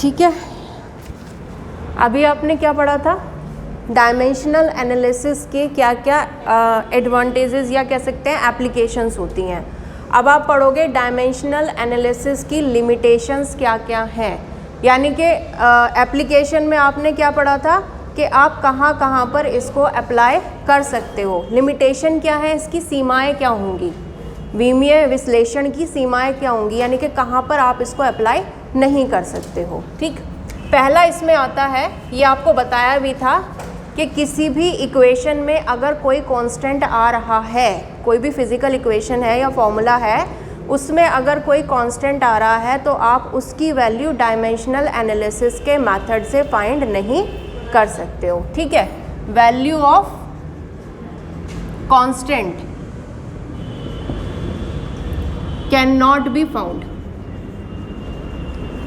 ठीक है, अभी आपने क्या पढ़ा था, डायमेंशनल एनालिसिस के क्या क्या एडवांटेजेस या कह सकते हैं एप्लीकेशंस होती हैं। अब आप पढ़ोगे डायमेंशनल एनालिसिस की लिमिटेशंस क्या क्या हैं, यानी कि एप्लीकेशन में आपने क्या पढ़ा था कि आप कहाँ कहाँ पर इसको अप्लाई कर सकते हो, लिमिटेशन क्या है, इसकी सीमाएं क्या होंगी, विमीय विश्लेषण की सीमाएं क्या होंगी, यानी कि कहाँ पर आप इसको अप्लाई नहीं कर सकते हो। ठीक, पहला इसमें आता है, ये आपको बताया भी था कि किसी भी इक्वेशन में अगर कोई कांस्टेंट आ रहा है, कोई भी फिजिकल इक्वेशन है या फॉर्मूला है, उसमें अगर कोई कांस्टेंट आ रहा है तो आप उसकी वैल्यू डायमेंशनल एनालिसिस के मेथड से फाइंड नहीं कर सकते हो। ठीक है, value of constant can not be found,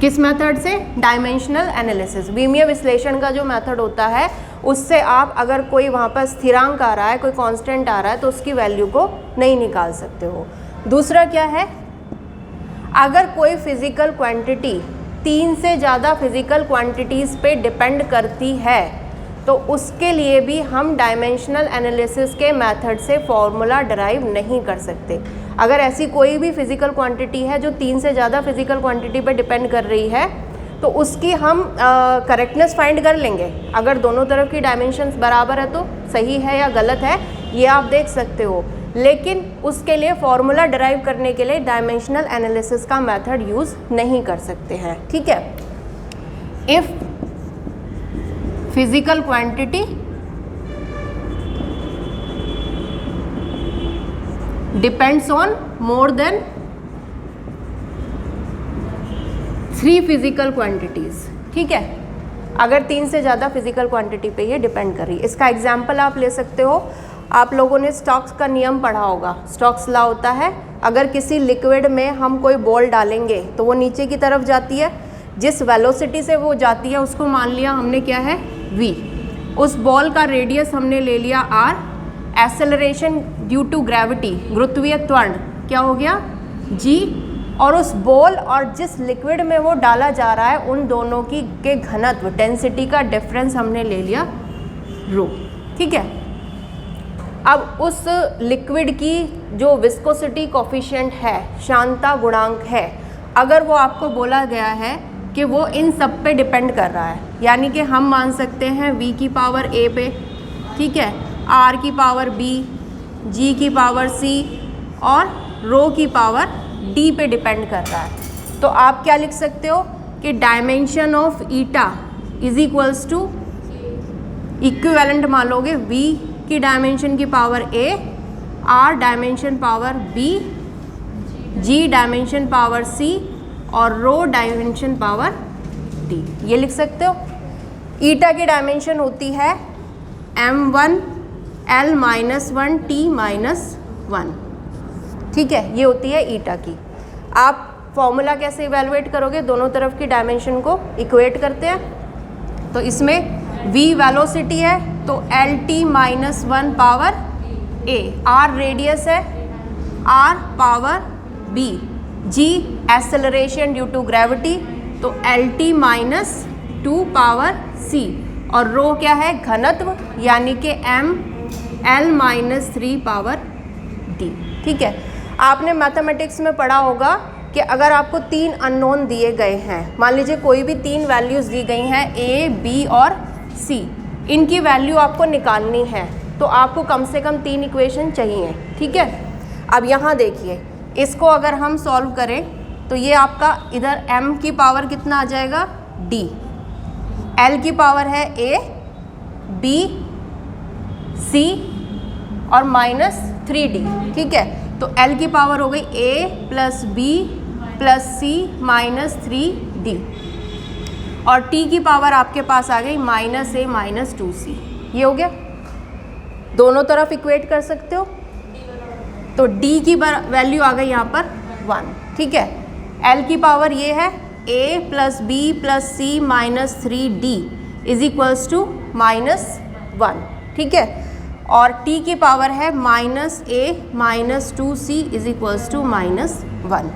किस मेथड से, डायमेंशनल एनालिसिस, विमीय विश्लेषण का जो मेथड होता है उससे आप अगर कोई वहाँ पर स्थिरांक आ रहा है, कोई कांस्टेंट आ रहा है तो उसकी वैल्यू को नहीं निकाल सकते हो। दूसरा क्या है, अगर कोई फिजिकल क्वांटिटी 3 से ज़्यादा फिजिकल क्वांटिटीज़ पे डिपेंड करती है तो उसके लिए भी हम डायमेंशनल एनालिसिस के मेथड से फॉर्मूला डराइव नहीं कर सकते। अगर ऐसी कोई भी फिजिकल क्वांटिटी है जो 3 से ज़्यादा फिजिकल क्वांटिटी पे डिपेंड कर रही है तो उसकी हम करेक्टनेस फाइंड कर लेंगे, अगर दोनों तरफ की डायमेंशंस बराबर है तो सही है या गलत है ये आप देख सकते हो, लेकिन उसके लिए फॉर्मूला डराइव करने के लिए डायमेंशनल एनालिसिस का मेथड यूज़ नहीं कर सकते हैं। ठीक है, if physical quantity depends on more than 3 physical quantities. ठीक है, अगर 3 से ज़्यादा फिजिकल क्वांटिटी पे ये डिपेंड कर रही है। इसका एग्जांपल आप ले सकते हो, आप लोगों ने स्टोक्स का नियम पढ़ा होगा, स्टोक्स लॉ होता है, अगर किसी लिक्विड में हम कोई बॉल डालेंगे तो वो नीचे की तरफ जाती है, जिस वेलोसिटी से वो जाती है उसको मान लिया हमने क्या है v, उस बॉल का रेडियस हमने ले लिया r, acceleration due to gravity, गुरुत्वीय त्वरण क्या हो गया g, और उस बॉल और जिस लिक्विड में वो डाला जा रहा है उन दोनों की के घनत्व डेंसिटी का डिफरेंस हमने ले लिया रो। ठीक है, अब उस लिक्विड की जो विस्कोसिटी कोफिशिएंट है, शांता गुणांक है, अगर वो आपको बोला गया है कि वो इन सब पे डिपेंड कर रहा है, यानी कि हम मान सकते हैं v की पावर a पे, ठीक है, r की पावर b, g की पावर c और रो की पावर d पे डिपेंड कर रहा है, तो आप क्या लिख सकते हो कि dimension of eta is equals to equivalent मान लोगे v की डायमेंशन की power a, r dimension power b, g dimension power c और रो डायमेंशन पावर d, ये लिख सकते हो। ईटा की डायमेंशन होती है m1 l-1 t-1, ठीक है, ये होती है ईटा की। आप फॉर्मूला कैसे इवेलुएट करोगे, दोनों तरफ की डायमेंशन को इक्वेट करते हैं, तो इसमें v वेलोसिटी है तो lt-1 power a, r radius है, r power b, g acceleration due to gravity तो lt-2 पावर c, और रो क्या है घनत्व यानी कि m l-3 पावर d। ठीक है, आपने मैथमेटिक्स में पढ़ा होगा कि अगर आपको 3 अननोन दिए गए हैं, मान लीजिए कोई भी 3 वैल्यूज़ दी गई हैं a, b और c, इनकी वैल्यू आपको निकालनी है तो आपको कम से कम 3 इक्वेशन चाहिए। ठीक है, अब यहाँ देखिए, इसको अगर हम सॉल्व करें तो ये आपका इधर m की पावर कितना आ जाएगा d, l की पावर है a, b, c और -3d। ठीक है, तो l की पावर हो गई a plus b plus c -3d और t की पावर आपके पास आ गई -a -2c, ये हो गया। दोनों तरफ इक्वेट कर सकते हो, तो d की वैल्यू आ गई यहाँ पर 1। ठीक है, l की पावर ये है a plus b plus c -3d is equals to -1। ठीक है, और t की पावर है -a -2c is equals to -1।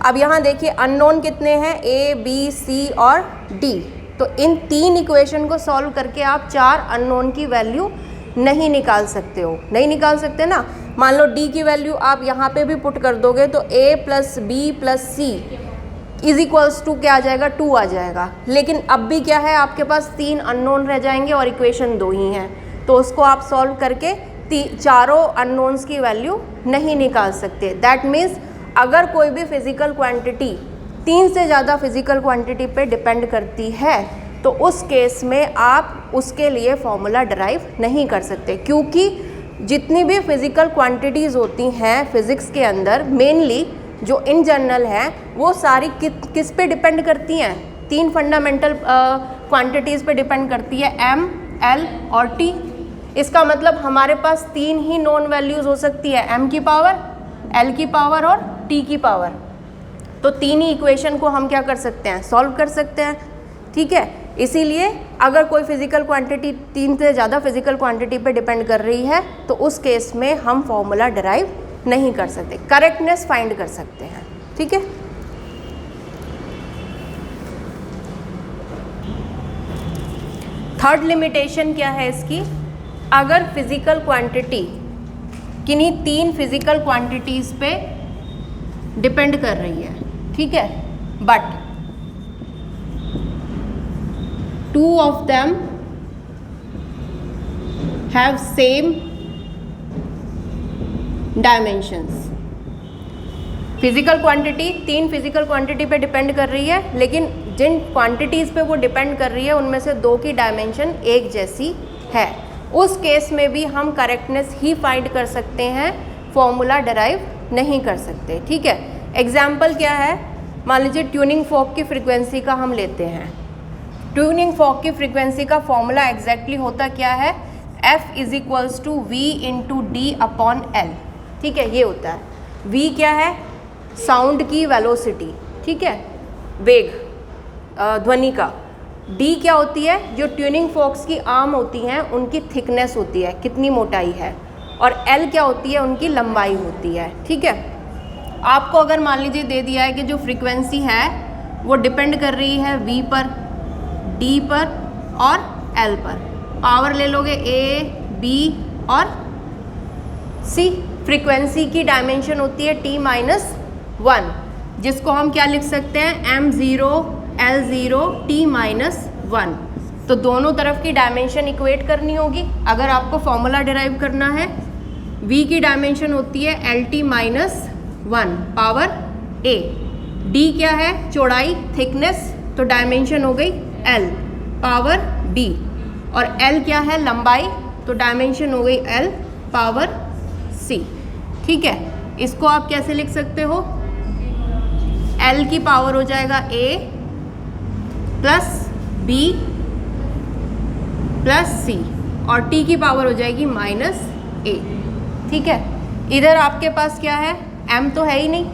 अब यहाँ देखिए अननोन कितने हैं, ए बी सी और डी। तो इन 3 इक्वेशन को सॉल्व करके आप 4 अननोन की वैल्यू नहीं निकाल सकते हो, नहीं निकाल सकते ना। मान लो डी की वैल्यू आप यहाँ पे भी पुट कर दोगे तो a plus B plus C is equals to क्या आ जाएगा, 2 आ जाएगा। लेकिन अब भी क्या है, आपके पास 3 अननोन रह जाएंगे और इक्वेशन 2 ही हैं, तो उसको आप सॉल्व करके चारों अननोन्स की वैल्यू नहीं निकाल सकते। दैट मीन्स अगर कोई भी फिजिकल क्वांटिटी 3 से ज़्यादा फिजिकल क्वांटिटी पे डिपेंड करती है तो उस केस में आप उसके लिए फॉर्मूला डराइव नहीं कर सकते, क्योंकि जितनी भी फिजिकल क्वांटिटीज़ होती हैं फिज़िक्स के अंदर, मेनली जो इन जनरल है, वो सारी किस पे डिपेंड करती हैं, 3 फंडामेंटल क्वांटिटीज़ पे डिपेंड करती है, m, l और t। इसका मतलब हमारे पास 3 ही नॉन वैल्यूज़ हो सकती है, m की पावर, l की पावर और t की पावर। तो 3 ही इक्वेशन को हम क्या कर सकते हैं, सॉल्व कर सकते हैं। ठीक है, इसीलिए अगर कोई फिजिकल क्वांटिटी 3 से ज़्यादा फिजिकल क्वांटिटी पे डिपेंड कर रही है तो उस केस में हम फॉर्मूला डराइव नहीं कर सकते, करेक्टनेस फाइंड कर सकते हैं। ठीक है, थर्ड लिमिटेशन क्या है इसकी, अगर फिजिकल क्वांटिटी किन्हीं 3 फिजिकल क्वांटिटीज़ पे डिपेंड कर रही है, ठीक है, but 2 of them have same dimensions। Physical quantity 3 physical quantity पे डिपेंड कर रही है, लेकिन जिन क्वांटिटीज़ पे वो डिपेंड कर रही है उनमें से 2 की डायमेंशन एक जैसी है। उस केस में भी हम करेक्टनेस ही फाइंड कर सकते हैं, फॉर्मूला डराइव नहीं कर सकते। ठीक है, एग्जाम्पल क्या है, मान लीजिए ट्यूनिंग फॉर्क की फ्रीक्वेंसी का हम लेते हैं। ट्यूनिंग फॉर्क की फ्रीक्वेंसी का फॉर्मूला एग्जैक्टली होता क्या है, F is equals to V into D upon L। ठीक है, ये होता है। V क्या है, साउंड की वेलोसिटी, ठीक है, वेग ध्वनि का। D क्या होती है, जो ट्यूनिंग फॉर्क्स की आर्म होती हैं उनकी थिकनेस होती है, कितनी मोटाई है, और L क्या होती है, उनकी लंबाई होती है। ठीक है, आपको अगर मान लीजिए दे दिया है कि जो फ्रीक्वेंसी है वो डिपेंड कर रही है V पर, D पर और L पर, पावर ले लोगे A, B और C। फ्रीक्वेंसी की डायमेंशन होती है T-1, जिसको हम क्या लिख सकते हैं, M0, L0, T-1। तो दोनों तरफ की डायमेंशन इक्वेट करनी होगी अगर आपको फॉर्मूला डिराइव करना है। V की डायमेंशन होती है LT-1 पावर A। D क्या है, चौड़ाई, थिकनेस, तो डायमेंशन हो गई L पावर D, और L क्या है, लंबाई, तो डायमेंशन हो गई L पावर C। ठीक है, इसको आप कैसे लिख सकते हो, L की पावर हो जाएगा A plus B plus C, और T की पावर हो जाएगी माइनस A। ठीक है, इधर आपके पास क्या है, M तो है ही नहीं,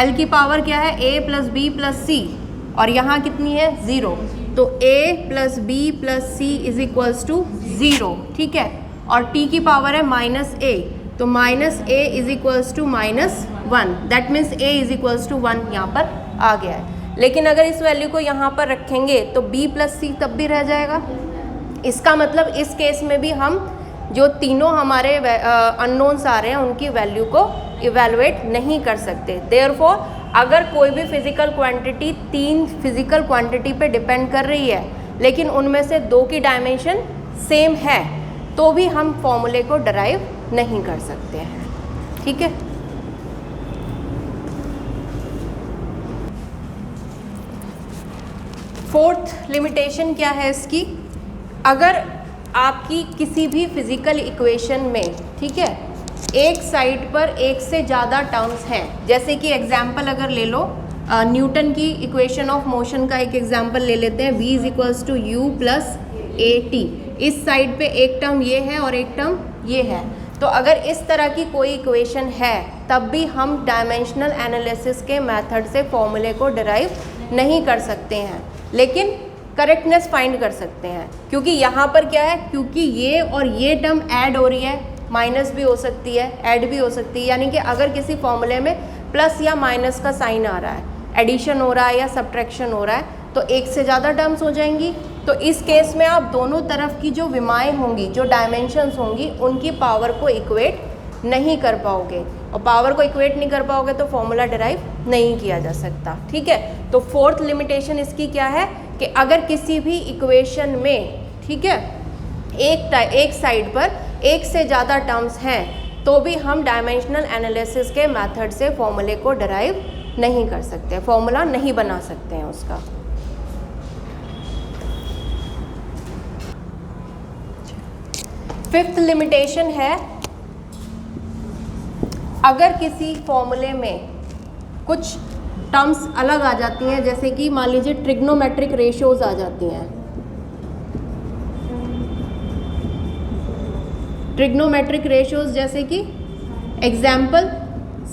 L की पावर क्या है, A plus B plus C, और यहाँ कितनी है, 0, तो A plus B plus C is equals to 0। ठीक है, और T की पावर है माइनस A, तो minus A is equals to -1, that means A is equals to 1 यहाँ पर आ गया है। लेकिन अगर इस वैल्यू को यहाँ पर रखेंगे तो B प्लस C तब भी रह जाएगा। इसका मतलब इस केस में भी हम जो तीनों हमारे अननोन्स आ रहे हैं उनकी वैल्यू को इवेलुएट नहीं कर सकते। देयरफॉर अगर कोई भी फिजिकल क्वांटिटी 3 फिजिकल क्वांटिटी पे डिपेंड कर रही है लेकिन उनमें से 2 की डायमेंशन सेम है तो भी हम फॉर्मूले को डराइव नहीं कर सकते हैं। ठीक है, फोर्थ लिमिटेशन क्या है इसकी, अगर आपकी किसी भी फिजिकल इक्वेशन में, ठीक है, एक साइड पर एक से ज़्यादा टर्म्स हैं, जैसे कि एग्जाम्पल अगर ले लो न्यूटन की इक्वेशन ऑफ मोशन का एक एग्जाम्पल ले लेते हैं, v is equals to u plus A T. इस साइड पे एक टर्म ये है और एक टर्म ये है, तो अगर इस तरह की कोई इक्वेशन है तब भी हम डायमेंशनल एनालिसिस के मेथड से फॉर्मूले को डिराइव नहीं कर सकते हैं, लेकिन करेक्टनेस फाइंड कर सकते हैं। क्योंकि यहाँ पर क्या है, क्योंकि ये और ये टर्म ऐड हो रही है, माइनस भी हो सकती है, ऐड भी हो सकती है, यानी कि अगर किसी फॉर्मूले में प्लस या माइनस का साइन आ रहा है, एडिशन हो रहा है या सब्ट्रैक्शन हो रहा है, तो एक से ज़्यादा टर्म्स हो जाएंगी। तो इस केस में आप दोनों तरफ की जो विमाएँ होंगी, जो डायमेंशंस होंगी, उनकी पावर को इक्वेट नहीं कर पाओगे, और पावर को इक्वेट नहीं कर पाओगे तो फॉर्मूला डिराइव नहीं किया जा सकता। ठीक है, तो फोर्थ लिमिटेशन इसकी क्या है कि अगर किसी भी इक्वेशन में, ठीक है, एक साइड पर एक से ज़्यादा टर्म्स हैं तो भी हम डायमेंशनल एनालिसिस के मेथड से फॉर्मूले को डिराइव नहीं कर सकते, फॉर्मूला नहीं बना सकते हैं उसका। फिफ्थ लिमिटेशन है, अगर किसी फॉर्मूले में कुछ टर्म्स अलग आ जाती हैं, जैसे कि मान लीजिए ट्रिग्नोमेट्रिक रेशियोज आ जाती हैं, ट्रिग्नोमेट्रिक रेशियोज जैसे कि example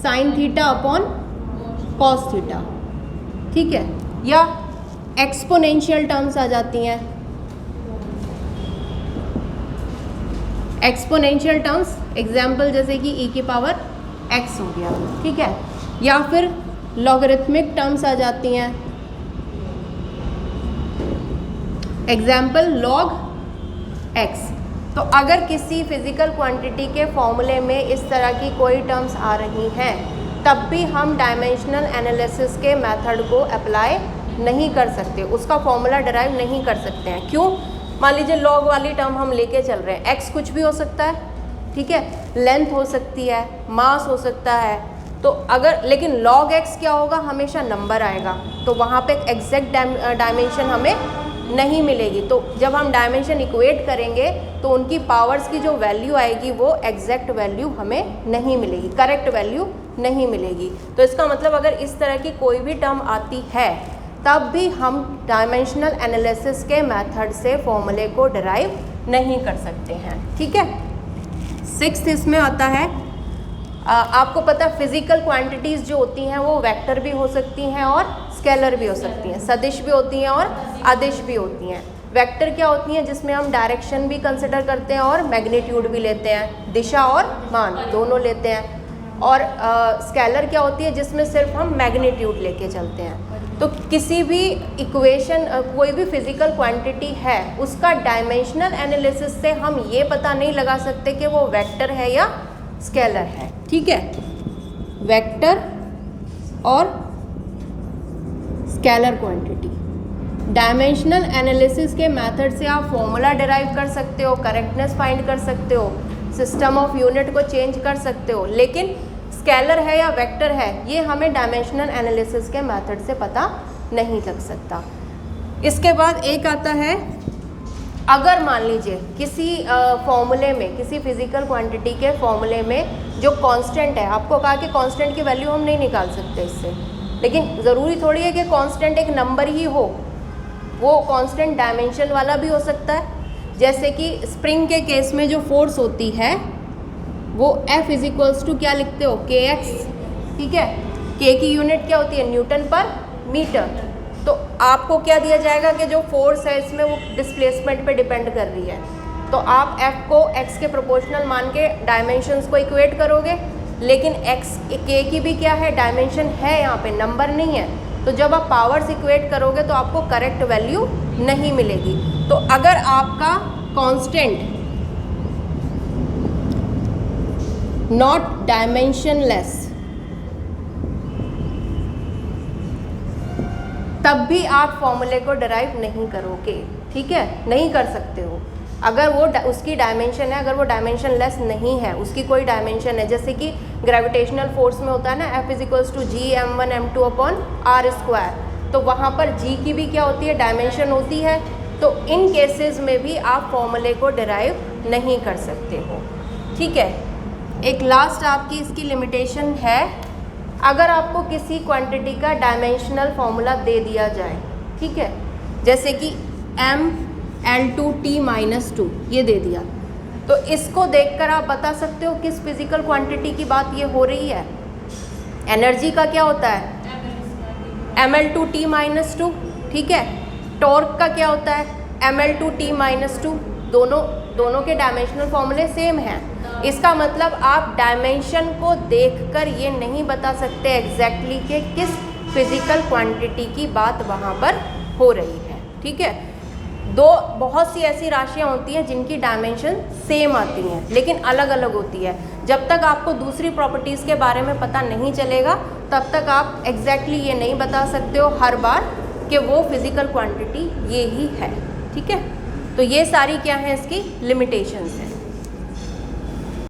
sine theta upon cos theta, ठीक है, या एक्सपोनेंशियल टर्म्स आ जाती हैं, एक्सपोनेंशियल टर्म्स एग्जाम्पल जैसे कि e की पावर x हो गया, ठीक है, या फिर लॉगरिथमिक टर्म्स आ जाती हैं, एग्जाम्पल log x। तो अगर किसी फिजिकल क्वांटिटी के फॉर्मूले में इस तरह की कोई टर्म्स आ रही हैं, तब भी हम डायमेंशनल एनालिसिस के मेथड को अप्लाई नहीं कर सकते, उसका फॉर्मूला डिराइव नहीं कर सकते हैं। क्यों? मान लीजिए लॉग वाली टर्म हम लेके चल रहे हैं, x कुछ भी हो सकता है, ठीक है, लेंथ हो सकती है, मास हो सकता है, तो अगर, लेकिन log x क्या होगा, हमेशा नंबर आएगा, तो वहाँ पे एग्जैक्ट डायमेंशन हमें नहीं मिलेगी। तो जब हम डायमेंशन इक्वेट करेंगे तो उनकी पावर्स की जो वैल्यू आएगी वो एग्जैक्ट वैल्यू हमें नहीं मिलेगी, करेक्ट वैल्यू नहीं मिलेगी। तो इसका मतलब अगर इस तरह की कोई भी टर्म आती है तब भी हम डायमेंशनल एनालिसिस के मेथड से फॉर्मूले को डिराइव नहीं कर सकते हैं। ठीक है, सिक्स्थ इसमें आता है, आपको पता फिजिकल क्वांटिटीज़ जो होती हैं वो वेक्टर भी हो सकती हैं और स्केलर भी हो सकती हैं, सदिश भी होती हैं और अदिश भी होती हैं। वेक्टर क्या होती हैं, जिसमें हम डायरेक्शन भी कंसिडर करते हैं और मैग्नीट्यूड भी लेते हैं, दिशा और मान दोनों लेते हैं। और स्केलर क्या होती है, जिसमें सिर्फ हम मैग्नीट्यूड लेके चलते हैं। तो किसी भी इक्वेशन, कोई भी फिजिकल क्वांटिटी है, उसका डायमेंशनल एनालिसिस से हम ये पता नहीं लगा सकते कि वो वेक्टर है या स्केलर है। ठीक है, वेक्टर और स्केलर क्वांटिटी, डायमेंशनल एनालिसिस के मेथड से आप फॉर्मूला डिराइव कर सकते हो, करेक्टनेस फाइंड कर सकते हो, सिस्टम ऑफ यूनिट को चेंज कर सकते हो, लेकिन स्केलर है या वेक्टर है ये हमें डायमेंशनल एनालिसिस के मेथड से पता नहीं लग सकता। इसके बाद एक आता है, अगर मान लीजिए किसी फॉर्मूले में, किसी फिजिकल क्वांटिटी के फॉर्मूले में जो कांस्टेंट है, आपको कहा कि कांस्टेंट की वैल्यू हम नहीं निकाल सकते इससे, लेकिन ज़रूरी थोड़ी है कि कांस्टेंट एक नंबर ही हो, वो कांस्टेंट डायमेंशन वाला भी हो सकता है। जैसे कि स्प्रिंग के केस में जो फोर्स होती है वो F इज टू क्या लिखते हो, kx, ठीक है, k की यूनिट क्या होती है, न्यूटन पर मीटर। तो आपको क्या दिया जाएगा कि जो फोर्स है इसमें वो डिस्प्लेसमेंट पे डिपेंड कर रही है, तो आप F को x के प्रोपोर्शनल मान के डायमेंशंस को इक्वेट करोगे, लेकिन x k की भी क्या है, डायमेंशन है, यहाँ पे नंबर नहीं है। तो जब आप पावर्स इक्वेट करोगे तो आपको करेक्ट वैल्यू नहीं मिलेगी। तो अगर आपका कांस्टेंट नॉट डायमेंशनलेस, तब भी आप फॉर्मूले को डिराइव नहीं करोगे। ठीक है, नहीं कर सकते हो। अगर वो उसकी डायमेंशन है, अगर वो डायमेंशन लेस नहीं है, उसकी कोई डायमेंशन है, जैसे कि ग्रेविटेशनल फोर्स में होता है ना, F is to G m1 m2 upon r square, तो वहाँ पर g की भी क्या होती है, डायमेंशन होती है। तो इन केसेस में भी आप फॉर्मूले को डिराइव नहीं कर सकते हो। ठीक है, एक लास्ट आपकी इसकी लिमिटेशन है, अगर आपको किसी क्वांटिटी का डायमेंशनल फॉर्मूला दे दिया जाए, ठीक है, जैसे कि mL2T-2 ये दे दिया, तो इसको देखकर आप बता सकते हो किस फिजिकल क्वांटिटी की बात ये हो रही है। एनर्जी का क्या होता है, mL2T-2, ठीक है, टॉर्क का क्या होता है, mL2T-2, दोनों दोनों के डायमेंशनल फॉर्मूले सेम हैं। इसका मतलब आप डायमेंशन को देखकर ये नहीं बता सकते एग्जैक्टली कि किस फिजिकल क्वांटिटी की बात वहाँ पर हो रही है। ठीक है, बहुत सी ऐसी राशियाँ होती हैं जिनकी डायमेंशन सेम आती हैं लेकिन अलग अलग होती है। जब तक आपको दूसरी प्रॉपर्टीज़ के बारे में पता नहीं चलेगा तब तक आप एग्जैक्टली ये नहीं बता सकते हो हर बार कि वो फिजिकल क्वांटिटी ये ही है। ठीक है, तो ये सारी क्या है इसकी लिमिटेशंस है।